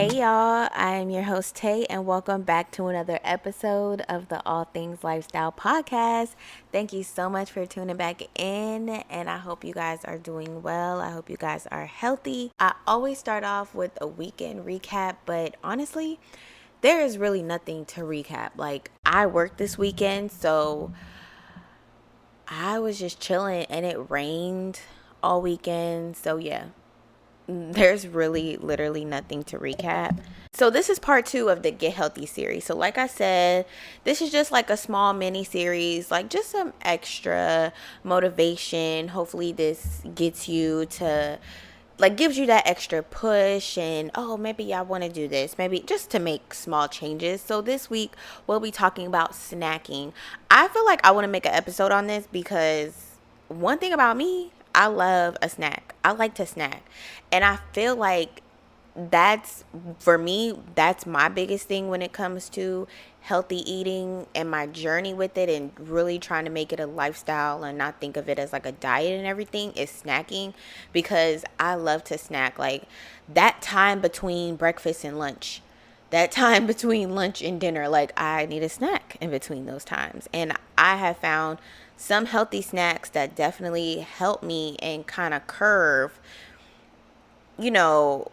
Hey y'all, I am your host Tay, and welcome back to another episode of the All Things Lifestyle podcast. Thank you so much for tuning back in, and I hope you guys are doing well. I hope you guys are healthy. I always start off with a weekend recap, but honestly, there is really nothing to recap. Like, I worked this weekend, so I was just chilling, and it rained all weekend, so yeah. There's really literally nothing to recap. So this is part 2 of the Get Healthy series. So like I said, this is just like a small mini series, like just some extra motivation. Hopefully this gets you to like gives you that extra push and oh, maybe I want to do this, maybe just to make small changes. So this week we'll be talking about snacking. I feel like I want to make an episode on this because one thing about me, I love a snack. I like to snack. And I feel like that's for me, that's my biggest thing when it comes to healthy eating and my journey with it and really trying to make it a lifestyle and not think of it as like a diet and everything is snacking, because I love to snack. Like that time between breakfast and lunch, that time between lunch and dinner, like I need a snack in between those times. And I have found some healthy snacks that definitely help me and kind of curve, you know,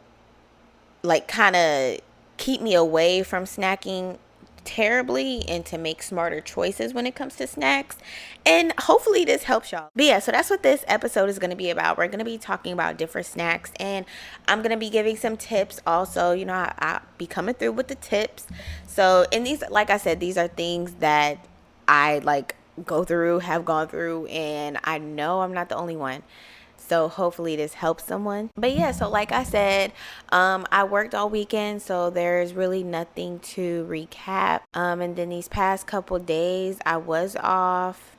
like kind of keep me away from snacking terribly and to make smarter choices when it comes to snacks. And hopefully this helps y'all. But yeah, so that's what this episode is going to be about. We're going to be talking about different snacks, and I'm going to be giving some tips also. You know, I'll be coming through with the tips. So, and these, like I said, these are things that I like have gone through, and I know I'm not the only one. So hopefully this helps someone. But yeah, so like I said, I worked all weekend, so there's really nothing to recap. And then these past couple days, I was off.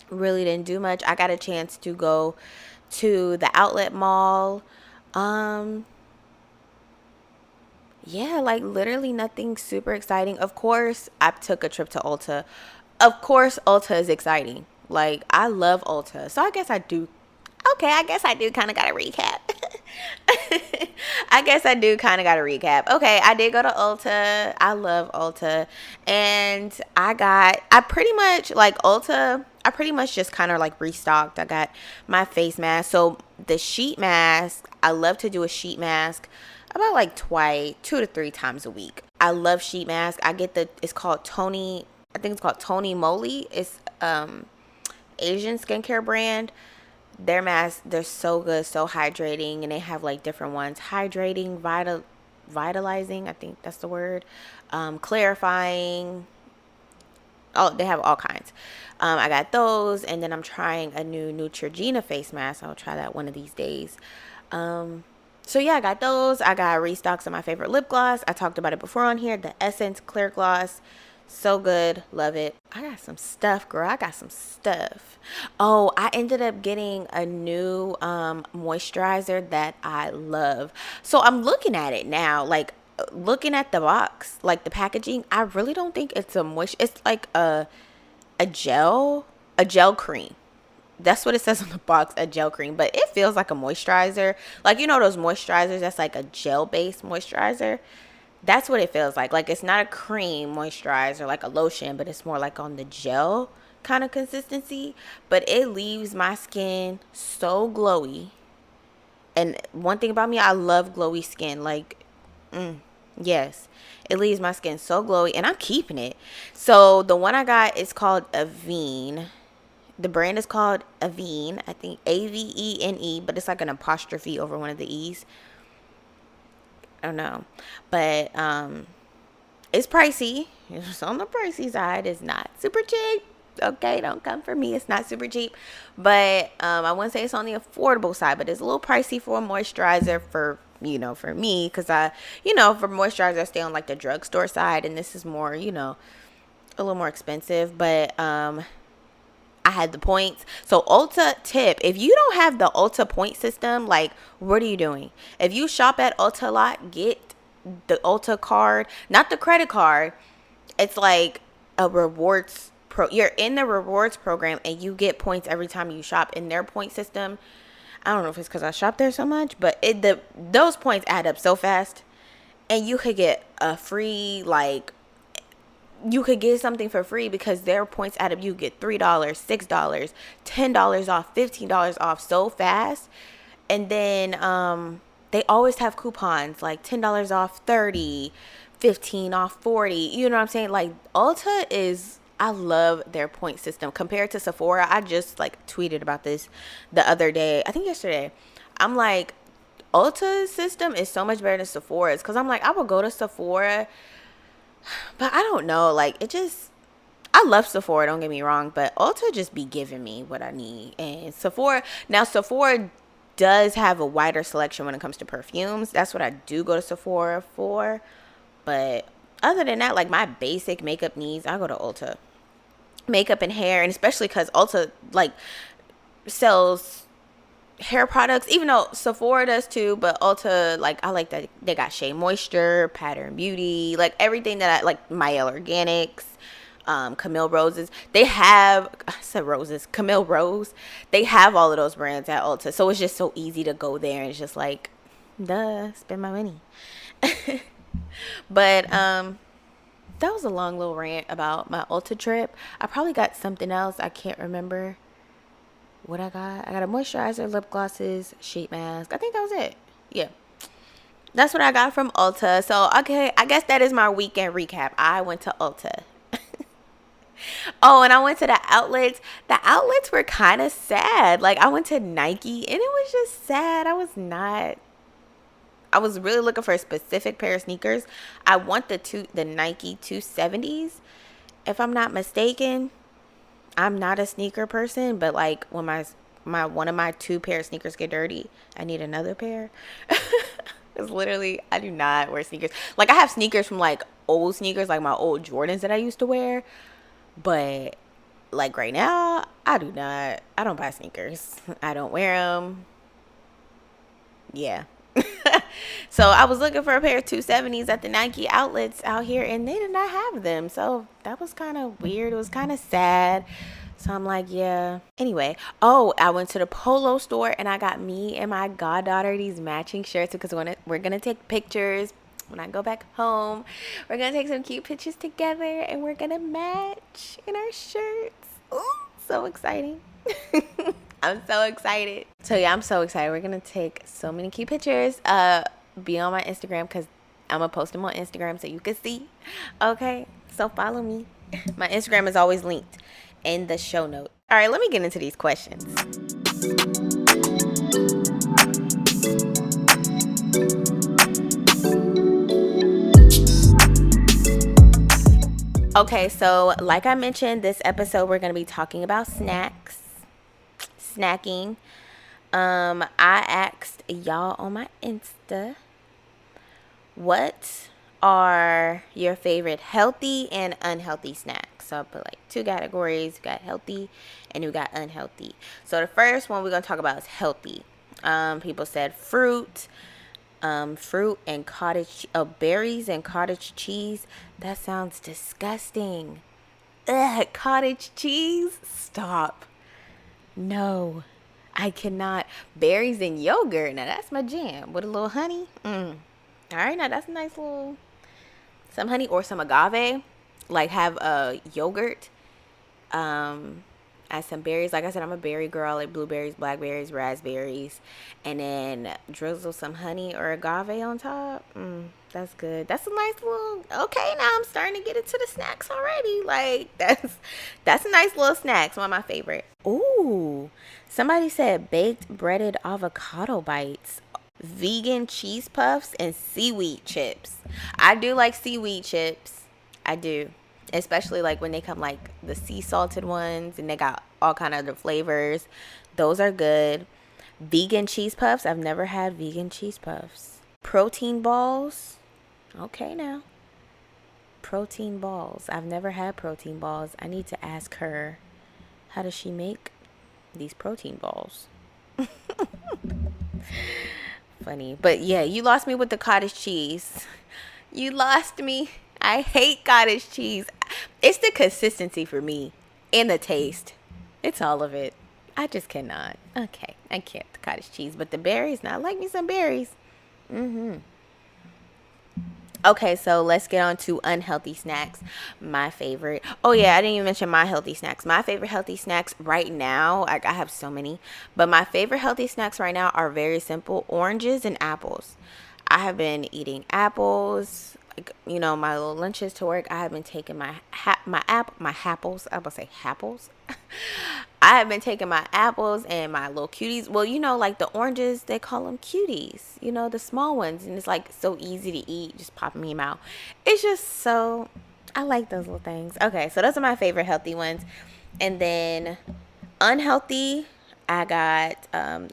Really didn't do much. I got a chance to go to the outlet mall. Yeah, like literally nothing super exciting. Of course, I took a trip to Ulta. Of course, Ulta is exciting. Like, I love Ulta. So I guess I do. Okay, I guess I do kind of got to recap. I guess I do kind of got to recap. Okay, I did go to Ulta. I love Ulta. And I pretty much, like Ulta, I pretty much just kind of like restocked. I got my face mask. So the sheet mask, I love to do a sheet mask about like 2 to 3 times a week. I love sheet mask. It's called Tony, I think it's called Tony Moly. It's Asian skincare brand. Their masks, they're so good, so hydrating, and they have like different ones. Hydrating, vitalizing, I think that's the word. Clarifying. Oh, they have all kinds. I got those, and then I'm trying a new Neutrogena face mask. I'll try that one of these days. So yeah, I got those. I got restocks of my favorite lip gloss. I talked about it before on here. The Essence Clear Gloss. So good. Love it. I got some stuff, girl. I got some stuff. Oh, I ended up getting a new moisturizer that I love. So I'm looking at it now, like looking at the box, like the packaging. I really don't think it's a moist. It's like a gel cream. That's what it says on the box, a gel cream, but it feels like a moisturizer. Like, you know, those moisturizers that's like a gel based moisturizer. That's what it feels like. Like, it's not a cream moisturizer like a lotion, but it's more like on the gel kind of consistency. But it leaves my skin so glowy. And one thing about me, I love glowy skin. Like, yes, it leaves my skin so glowy, and I'm keeping it. So the one I got is called Avene. The brand is called Avene. I think Avene, but it's like an apostrophe over one of the E's. I don't know, but it's pricey. It's on the pricey side. It's not super cheap. Okay, don't come for me. It's not super cheap, but I wouldn't say it's on the affordable side, but it's a little pricey for a moisturizer for me, because for moisturizer I stay on like the drugstore side, and this is more, a little more expensive, but I had the points. So Ulta tip, if you don't have the Ulta point system, like, what are you doing? If you shop at Ulta a lot, get the Ulta card, not the credit card. It's like a you're in the rewards program, and you get points every time you shop in their point system. I don't know if it's because I shop there so much, but those points add up so fast. And you could get a free, like, you could get something for free because their points add up. You get $3, $6, $10 off, $15 off so fast. And then they always have coupons like $10 off 30, 15 off 40. You know what I'm saying? Like Ulta is, I love their point system compared to Sephora. I just like tweeted about this the other day. I think yesterday. I'm like, Ulta's system is so much better than Sephora's because I'm like, I would go to Sephora, but I don't know, like it just, I love Sephora, don't get me wrong, but Ulta just be giving me what I need. And Sephora does have a wider selection when it comes to perfumes. That's what I do go to Sephora for. But other than that, like my basic makeup needs, I go to Ulta. Makeup and hair, and especially because Ulta like sells hair products, even though Sephora does too, but Ulta, like I like that they got Shea Moisture, Pattern Beauty, like everything that I like, Mielle Organics, Camille Roses. They have, I said roses, Camille Rose. They have all of those brands at Ulta, so it's just so easy to go there and it's just like, duh, spend my money. But that was a long little rant about my Ulta trip. I probably got something else. I can't remember what I got. I got a moisturizer, lip glosses, sheet mask. I think that was it. Yeah. That's what I got from Ulta. So, okay, I guess that is my weekend recap. I went to Ulta. Oh, and I went to the outlets. The outlets were kind of sad. Like, I went to Nike, and it was just sad. I was really looking for a specific pair of sneakers. I want the Nike 270s, if I'm not mistaken. I'm not a sneaker person, but like when my one of my two pair of sneakers get dirty, I need another pair. It's literally, I do not wear sneakers. Like I have sneakers from like old sneakers, like my old Jordans that I used to wear, but like right now, I don't buy sneakers. I don't wear them. Yeah. So I was looking for a pair of 270s at the Nike outlets out here, and they did not have them. So that was kind of weird. It was kind of sad. So I'm like, yeah. Anyway, I went to the Polo store and I got me and my goddaughter these matching shirts because we're going to take pictures. When I go back home, we're going to take some cute pictures together and we're going to match in our shirts. Ooh, so exciting. I'm so excited. So yeah, I'm so excited. We're going to take so many cute pictures. Be on my Instagram because I'm going to post them on Instagram so you can see. Okay, so follow me. My Instagram is always linked in the show notes. All right, let me get into these questions. Okay, so like I mentioned, this episode we're going to be talking about snacking. I asked y'all on my Insta, what are your favorite healthy and unhealthy snacks? So I put like two categories. You got healthy and you got unhealthy. So the first one we're going to talk about is healthy. People said fruit and berries and cottage cheese. That sounds disgusting. Ugh, cottage cheese? Stop. No, I cannot. Berries and yogurt. Now that's my jam. With a little honey. All right, now that's a nice little, some honey or some agave. Like have a yogurt. Add some berries. Like I said, I'm a berry girl. Like blueberries, blackberries, raspberries, and then drizzle some honey or agave on top. That's good. That's a nice little. Okay, now I'm starting to get into the snacks already. Like that's a nice little snack. It's one of my favorite. Ooh, somebody said baked breaded avocado bites, vegan cheese puffs, and seaweed chips. I do like seaweed chips. I do. Especially like when they come like the sea salted ones and they got all kind of other flavors. Those are good. Vegan cheese puffs. I've never had vegan cheese puffs. Protein balls. Okay now. Protein balls. I've never had protein balls. I need to ask her, how does she make these protein balls? Funny. But yeah, you lost me with the cottage cheese. You lost me. I hate cottage cheese. It's the consistency for me and the taste. It's all of it. I just cannot. Okay, I can't the cottage cheese, but the berries. Now I like me some berries. Okay, so let's get on to unhealthy snacks. My favorite. Oh yeah, I didn't even mention my healthy snacks. My favorite healthy snacks right now, like I have so many, but my favorite healthy snacks right now are very simple: oranges and apples. I have been eating apples. Like, my little lunches to work. I have been taking my happles. I would say happles. I have been taking my apples and my little cuties. Well, like the oranges, they call them cuties. The small ones, and it's like so easy to eat. Just pop them in your mouth. It's just so. I like those little things. Okay, so those are my favorite healthy ones, and then unhealthy. I got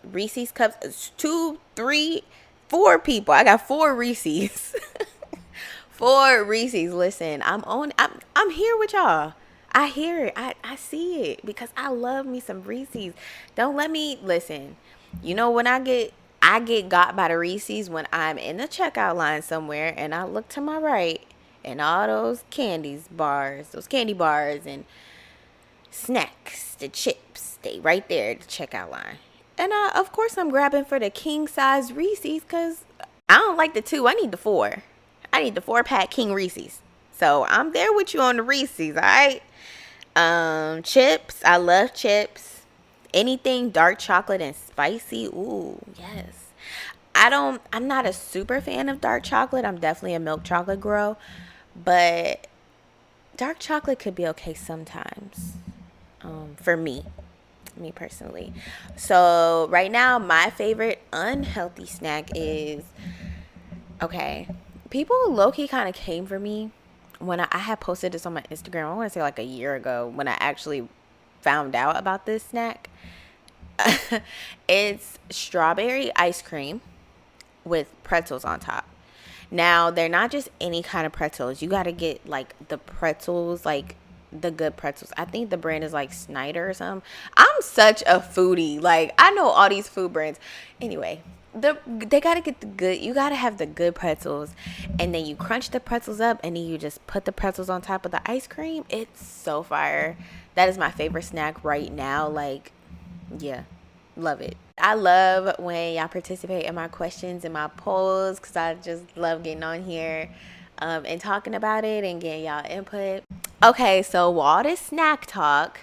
Reese's cups. It's 2, 3, 4 people. I got 4 Reese's. 4 Reese's. Listen, I'm here with y'all. I hear it. I see it because I love me some Reese's. Don't let me listen. When I get got by the Reese's when I'm in the checkout line somewhere and I look to my right and all those candy bars and snacks, the chips, they right there at the checkout line. And of course I'm grabbing for the king size Reese's because I don't like the 2. I need the 4. I need the 4-pack King Reese's. So I'm there with you on the Reese's, all right? Chips. I love chips. Anything dark chocolate and spicy. Ooh, yes. I'm not a super fan of dark chocolate. I'm definitely a milk chocolate girl. But dark chocolate could be okay sometimes. For me personally. So right now, my favorite unhealthy snack is, okay, people low-key kind of came for me when I had posted this on my Instagram. I want to say like a year ago when I actually found out about this snack. It's strawberry ice cream with pretzels on top. Now, they're not just any kind of pretzels. You got to get like the pretzels, like the good pretzels. I think the brand is like Snyder or something. I'm such a foodie. Like, I know all these food brands. Anyway, they got to get the good. You got to have the good pretzels. And then you crunch the pretzels up and then you just put the pretzels on top of the ice cream. It's so fire. That is my favorite snack right now. Like, yeah, love it. I love when y'all participate in my questions and my polls because I just love getting on here and talking about it and getting y'all input. Okay, so all this snack talk,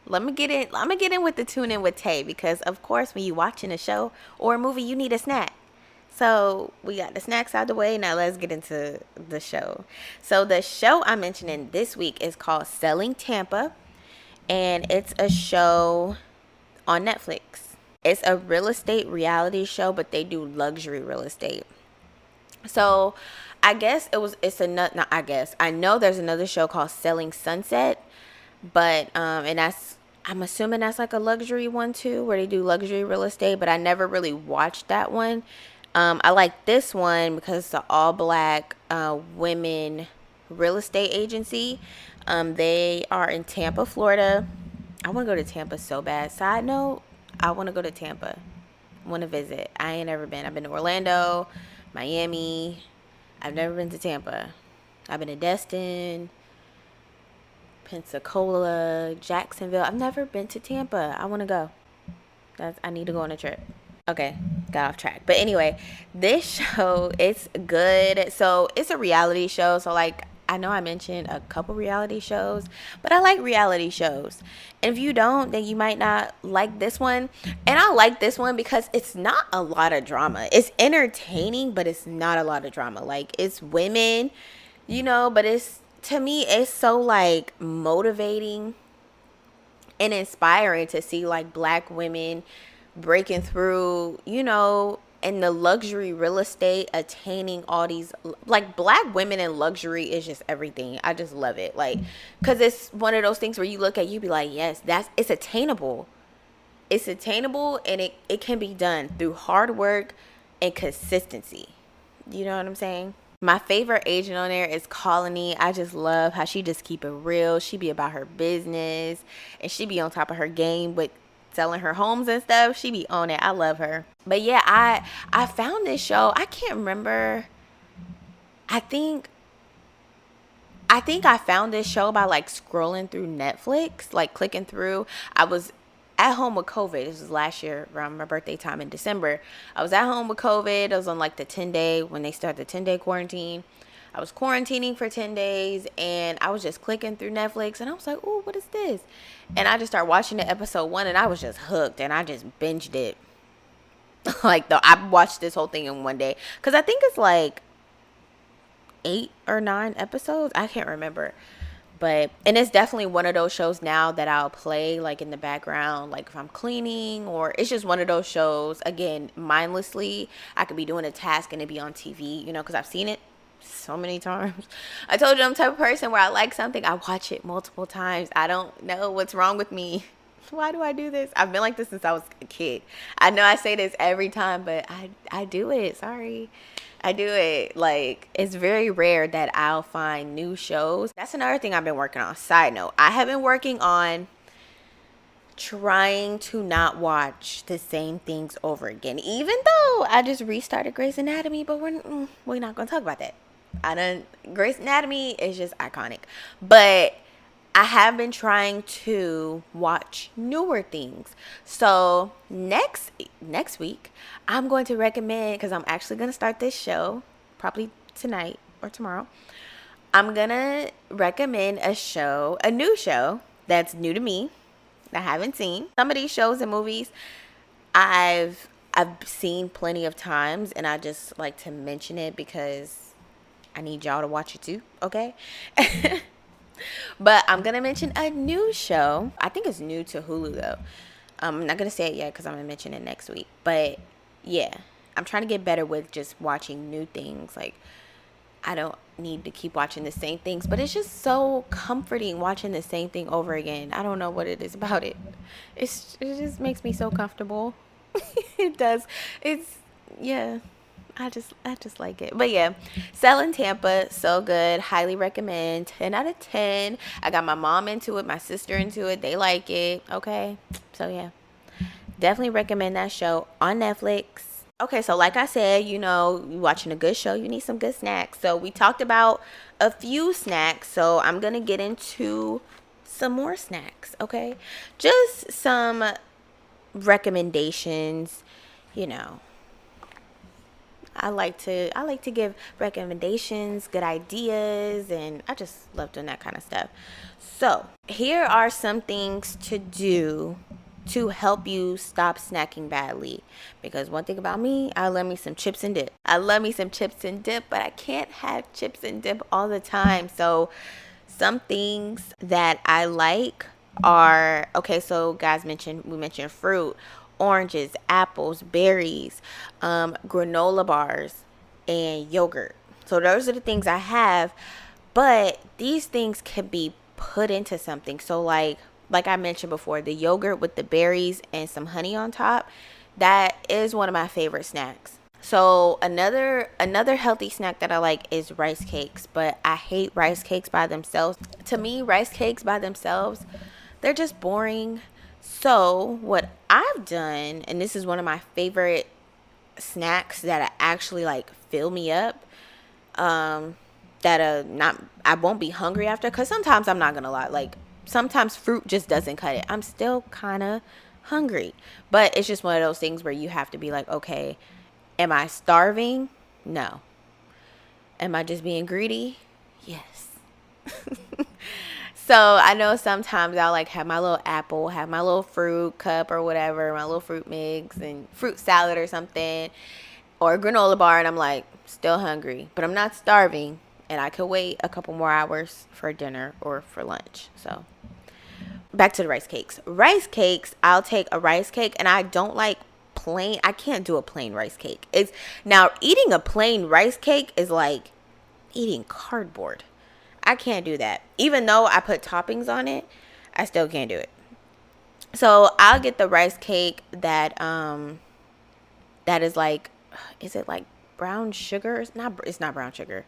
let me get in. I'm gonna get in with the tune in with Tay because, of course, when you watching a show or a movie, you need a snack. So we got the snacks out of the way. Now let's get into the show. So the show I'm mentioning this week is called Selling Tampa, and it's a show on Netflix. It's a real estate reality show, but they do luxury real estate. So I guess it's another, not I guess, I know there's another show called Selling Sunset, but and I'm assuming that's like a luxury one too, where they do luxury real estate, but I never really watched that one. I like this one because it's an all black women real estate agency. They are in Tampa, Florida. I want to go to Tampa so bad. Side note, I want to go to Tampa. I want to visit. I ain't never been. I've been to Orlando, Miami. I've never been to Tampa. I've been to Destin, Pensacola, Jacksonville. I've never been to Tampa. I want to go. I need to go on a trip. Okay, got off track. But anyway, this show, it's good. So it's a reality show. So like, I know I mentioned a couple reality shows, but I like reality shows. And if you don't, then you might not like this one. And I like this one because it's not a lot of drama. It's entertaining, but it's not a lot of drama. Like, it's women, but to me, it's so like motivating and inspiring to see like black women breaking through, in the luxury real estate, attaining all these, like, black women in luxury is just everything. I just love it. Like, because it's one of those things where you look at, you be like, yes, it's attainable. It's attainable, and it can be done through hard work and consistency. You know what I'm saying? My favorite agent on there is Colony. I just love how she just keep it real. She be about her business, and she be on top of her game with selling her homes and stuff. She be on it. I love her. But yeah, I found this show. I can't remember. I think I found this show by like scrolling through Netflix, like clicking through. I was at home with COVID. This was last year around my birthday time in December. I was at home with COVID. I was on like the 10-day, when they started the 10-day quarantine. I was quarantining for 10 days and I was just clicking through Netflix and I was like, oh, what is this? And I just started watching the episode 1 and I was just hooked and I just binged it. Like, I watched this whole thing in one day. Because I think it's like 8 or 9 episodes. I can't remember. But, and it's definitely one of those shows now that I'll play like in the background, like if I'm cleaning, or it's just one of those shows, again, mindlessly. I could be doing a task and it be on TV, you know, because I've seen it so many times. I told you I'm the type of person where I like something, I watch it multiple times. I don't know what's wrong with me. Why do I do this? I've been like this since I was a kid. I know I say this every time, but I do it. Sorry. I do it. Like, it's very rare that I'll find new shows. That's another thing I've been working on. Side note, I have been working on trying to not watch the same things over again, even though I just restarted Grey's Anatomy, but we're not going to talk about that. Grey's Anatomy is just iconic, but I have been trying to watch newer things. So next week, I'm going to recommend, because I'm actually going to start this show probably tonight or tomorrow. I'm going to recommend a new show that's new to me, that I haven't seen. Some of these shows and movies I've seen plenty of times, and I just like to mention it because I need y'all to watch it too, okay? But I'm going to mention a new show. I think it's new to Hulu, though. I'm not going to say it yet because I'm going to mention it next week. But, yeah, I'm trying to get better with just watching new things. Like, I don't need to keep watching the same things. But it's just so comforting watching the same thing over again. I don't know what it is about it. It just makes me so comfortable. It does. Yeah. I just like it. But yeah, Selling Tampa, so good. Highly recommend. 10 out of 10. I got my mom into it, my sister into it. They like it. Okay. So yeah, definitely recommend that show on Netflix. Okay, so like I said, you know, you watching a good show, you need some good snacks. So we talked about a few snacks. So I'm going to get into some more snacks. Okay. Just some recommendations, you know. I like to give recommendations, good ideas, and I just love doing that kind of stuff. So here are some things to do to help you stop snacking badly. Because one thing about me, I love me some chips and dip. But I can't have chips and dip all the time. So some things that I like are, okay, so guys we mentioned fruit, oranges, apples, berries, granola bars, and yogurt. So those are the things I have, but these things can be put into something. So like I mentioned before, the yogurt with the berries and some honey on top, that is one of my favorite snacks. So another healthy snack that I like is rice cakes, but I hate rice cakes by themselves. To me, rice cakes by themselves, they're just boring. So what I've done, and this is one of my favorite snacks that actually like fill me up, that I won't be hungry after, because sometimes, I'm not gonna lie, like sometimes fruit just doesn't cut it. I'm still kind of hungry, but it's just one of those things where you have to be like, okay, am I starving? No. Am I just being greedy? Yes. So I know sometimes I'll like have my little apple, have my little fruit cup or whatever, my little fruit mix and fruit salad or something, or a granola bar, and I'm like still hungry, but I'm not starving, and I could wait a couple more hours for dinner or for lunch. So back to the rice cakes. Rice cakes, I'll take a rice cake, and I don't like plain. I can't do a plain rice cake. Now eating a plain rice cake is like eating cardboard. I can't do that. Even though I put toppings on it, I still can't do it. So I'll get the rice cake that is like, is it like brown sugar? It's not brown sugar.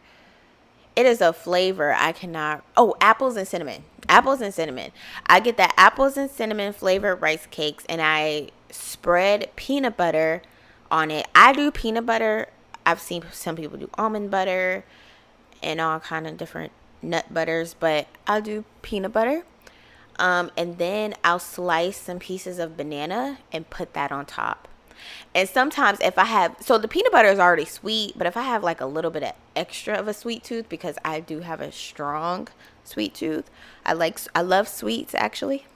It is a flavor I cannot. Oh, apples and cinnamon. I get the apples and cinnamon flavored rice cakes, and I spread peanut butter on it. I do peanut butter. I've seen some people do almond butter and all kind of different nut butters, but I'll do peanut butter. And then I'll slice some pieces of banana and put that on top. And sometimes if I have, so the peanut butter is already sweet, but if I have like a little bit of extra of a sweet tooth, because I do have a strong sweet tooth. I love sweets actually.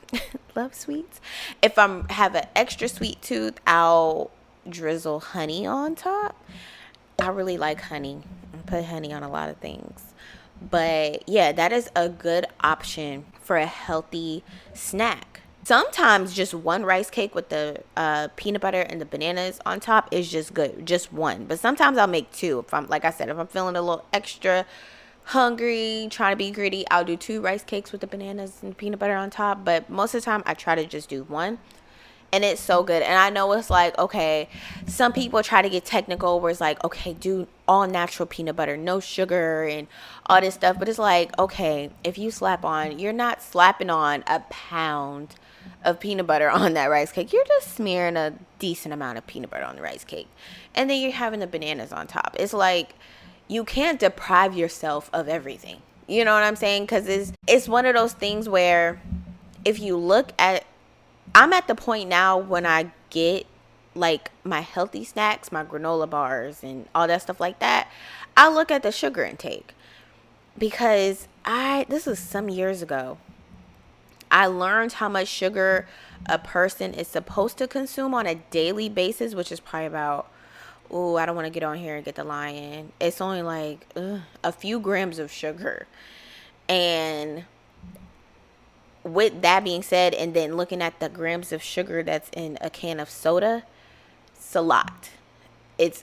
Love sweets. If I'm have an extra sweet tooth, I'll drizzle honey on top. I really like honey. I put honey on a lot of things. But yeah, that is a good option for a healthy snack. Sometimes just one rice cake with the peanut butter and the bananas on top is just good. Just one. But sometimes I'll make two. If I'm, like I said, if I'm feeling a little extra hungry, trying to be greedy, I'll do two rice cakes with the bananas and peanut butter on top. But most of the time, I try to just do one. And it's so good. And I know it's like, okay, some people try to get technical where it's like, okay, do all natural peanut butter, no sugar and all this stuff. But it's like, okay, if you you're not slapping on a pound of peanut butter on that rice cake. You're just smearing a decent amount of peanut butter on the rice cake. And then you're having the bananas on top. It's like, you can't deprive yourself of everything. You know what I'm saying? Because it's one of those things where if you look at, I'm at the point now when I get like my healthy snacks, my granola bars and all that stuff like that, I look at the sugar intake. Because this was some years ago, I learned how much sugar a person is supposed to consume on a daily basis, which is probably about, I don't want to get on here and get the lion. It's only like a few grams of sugar. And with that being said, and then looking at the grams of sugar that's in a can of soda, it's a lot.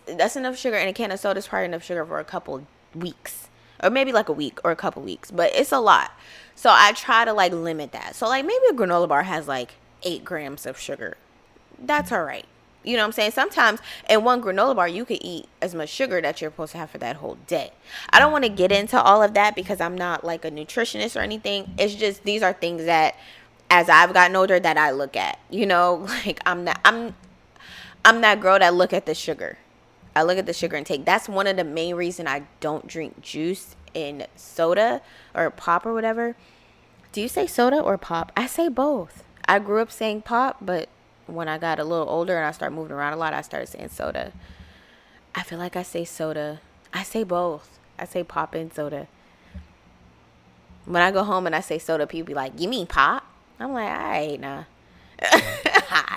That's enough sugar in a can of soda. It's probably enough sugar for a couple weeks, or maybe like a week or a couple weeks, but it's a lot. So I try to like limit that. So like maybe a granola bar has like 8 grams of sugar. That's all right. You know what I'm saying? Sometimes in one granola bar, you could eat as much sugar that you're supposed to have for that whole day. I don't want to get into all of that because I'm not like a nutritionist or anything. It's just, these are things that as I've gotten older that I look at, like I'm that girl that look at the sugar. I look at the sugar intake. That's one of the main reasons I don't drink juice and soda or pop or whatever. Do you say soda or pop? I say both. I grew up saying pop, but when I got a little older and I started moving around a lot, I started saying soda. I feel like I say soda. I say both. I say pop and soda. When I go home and I say soda, people be like, you mean pop? I'm like, all right, nah.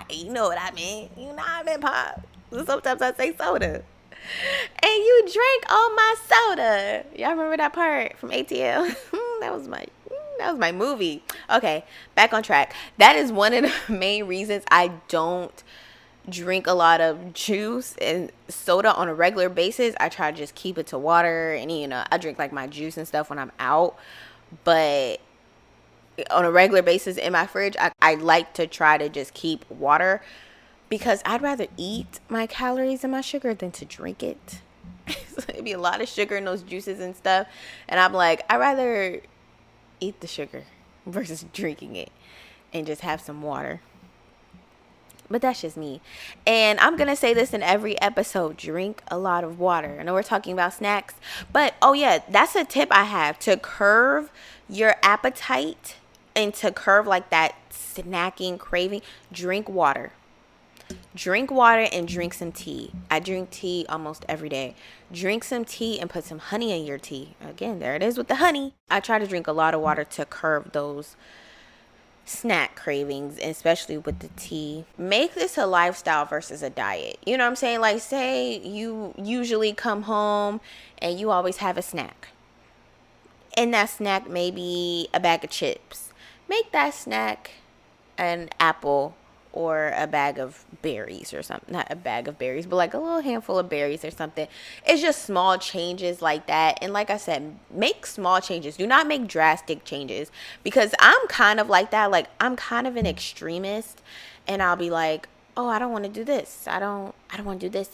You know what I mean. You know I meant pop. Sometimes I say soda. And you drank all my soda. Y'all remember that part from ATL? That was my movie. Okay, back on track. That is one of the main reasons I don't drink a lot of juice and soda on a regular basis. I try to just keep it to water, and I drink like my juice and stuff when I'm out. But on a regular basis in my fridge, I like to try to just keep water because I'd rather eat my calories and my sugar than to drink it. So it'd be a lot of sugar in those juices and stuff. And I'm like, I'd rather eat the sugar versus drinking it and just have some water. But that's just me. And I'm going to say this in every episode. Drink a lot of water. I know we're talking about snacks. But, that's a tip I have to curb your appetite and to curb like that snacking craving. Drink water. Drink water and drink some tea. I drink tea almost every day. Drink some tea and put some honey in your tea. Again, there it is with the honey. I try to drink a lot of water to curb those snack cravings, especially with the tea. Make this a lifestyle versus a diet. You know what I'm saying? Like, say you usually come home and you always have a snack. And that snack may be a bag of chips. Make that snack an apple or a bag of berries or something. Not a bag of berries, but like a little handful of berries or something. It's just small changes like that. And like I said, make small changes. Do not make drastic changes, because I'm kind of like that. Like, I'm kind of an extremist, and I'll be like, oh, I don't want to do this. I don't want to do this.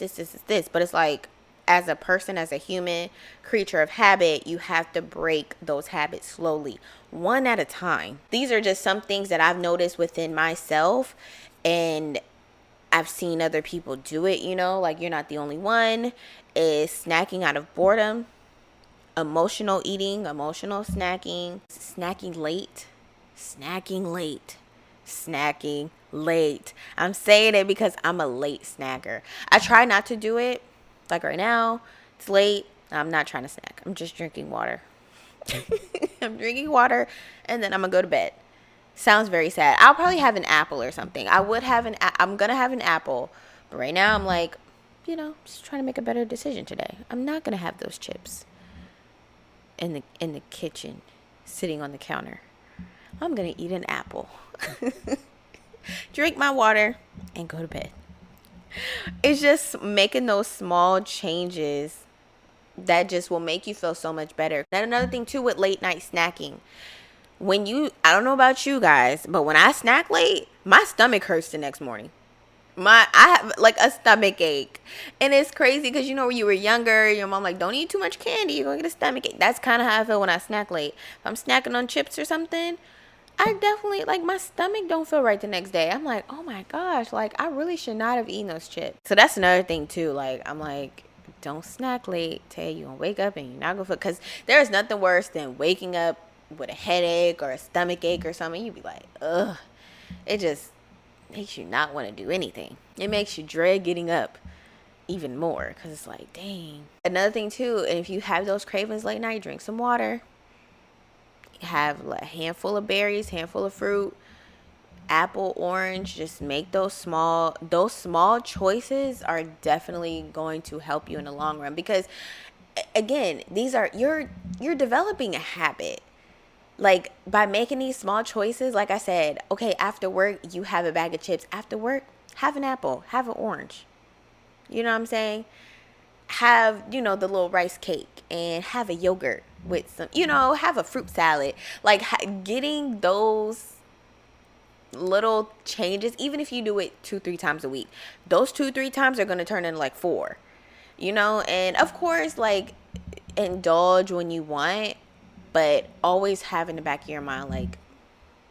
But it's like, as a person, as a human creature of habit, you have to break those habits slowly, one at a time. These are just some things that I've noticed within myself, and I've seen other people do it, like you're not the only one. Is snacking out of boredom, emotional eating, emotional snacking late. snacking late. Snacking late. I'm saying it because I'm a late snacker. I try not to do it. Like right now, it's late. I'm not trying to snack. I'm just drinking water. I'm drinking water and then I'm going to go to bed. Sounds very sad. I'll probably have an apple or something. I'm going to have an apple. But right now I'm like, just trying to make a better decision today. I'm not going to have those chips in the kitchen sitting on the counter. I'm going to eat an apple. Drink my water and go to bed. It's just making those small changes that just will make you feel so much better. And another thing too with late night snacking. I don't know about you guys, but when I snack late, my stomach hurts the next morning. I have like a stomach ache, and it's crazy because when you were younger, your mom like, don't eat too much candy, you're gonna get a stomach ache. That's kind of how I feel when I snack late. If I'm snacking on chips or something, I definitely like my stomach don't feel right the next day. I'm like, oh my gosh, like I really should not have eaten those chips. So that's another thing too. Like I'm like, don't snack late. Tell you gonna wake up and you're not gonna feel, because there's nothing worse than waking up with a headache or a stomach ache or something. You'd be like, ugh. It just makes you not want to do anything. It makes you dread getting up even more because it's like, dang. Another thing too, and if you have those cravings late night, drink some water. Have a handful of berries, handful of fruit, apple, orange. Just make those small choices are definitely going to help you in the long run, because again, you're developing a habit. Like by making these small choices, like I said, okay, after work, you have a bag of chips. After work, have an apple, have an orange. You know what I'm saying? Have, the little rice cake and have a yogurt with some, have a fruit salad. Like getting those little changes, even if you do it 2-3 times a week, those 2-3 times are going to turn into like 4, and of course, like indulge when you want, but always have in the back of your mind, like,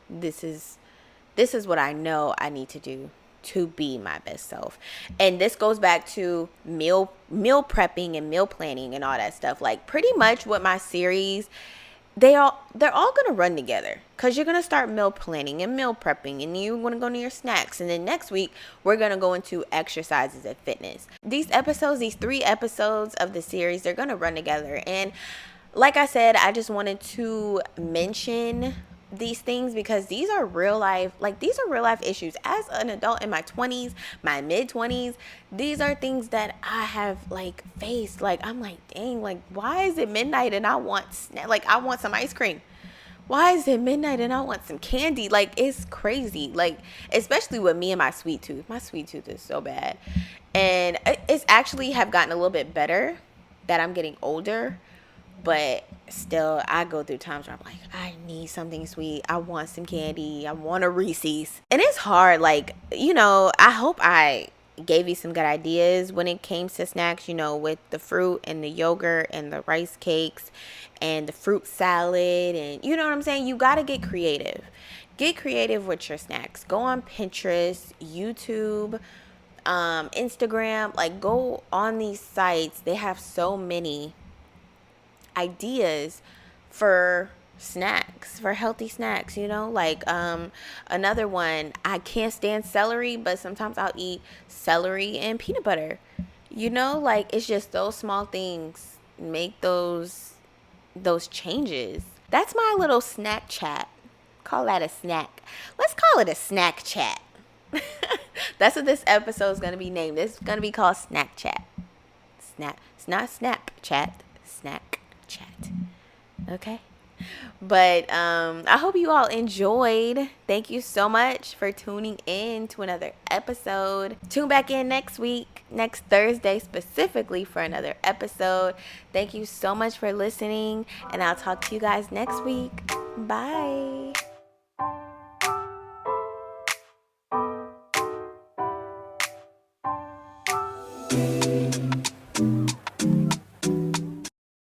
this is what I know I need to do to be my best self. And this goes back to meal prepping and meal planning and all that stuff. Like pretty much what my series, they're all going to run together, because you're going to start meal planning and meal prepping, and you want to go to your snacks. And then next week, we're going to go into exercises and fitness. These 3 episodes of the series, they're going to run together. And like I said, I just wanted to mention these things because these are real life issues. As an adult in my 20s, my mid 20s, these are things that I have like faced. Like I'm like, dang, like why is it midnight and I want some ice cream? Why is it midnight and I want some candy? Like it's crazy. Like especially with me and my sweet tooth. My sweet tooth is so bad. And it's actually have gotten a little bit better that I'm getting older. But still, I go through times where I'm like, I need something sweet. I want some candy. I want a Reese's. And it's hard. Like, I hope I gave you some good ideas when it came to snacks, with the fruit and the yogurt and the rice cakes and the fruit salad. And you know what I'm saying? You got to get creative. Get creative with your snacks. Go on Pinterest, YouTube, Instagram. Like, go on these sites. They have so many ideas for snacks, for healthy snacks, like another one, I can't stand celery, but sometimes I'll eat celery and peanut butter, like it's just those small things make those changes. That's my little snack chat. Call that a snack. Let's call it a snack chat. That's what this episode is going to be named. This is going to be called Snack Chat. It's not Snapchat, snack chat. Okay, but I hope you all enjoyed. Thank you so much for tuning in to another episode. Tune back in next Thursday specifically, for another episode. Thank you so much for listening, and I'll talk to you guys next week. Bye.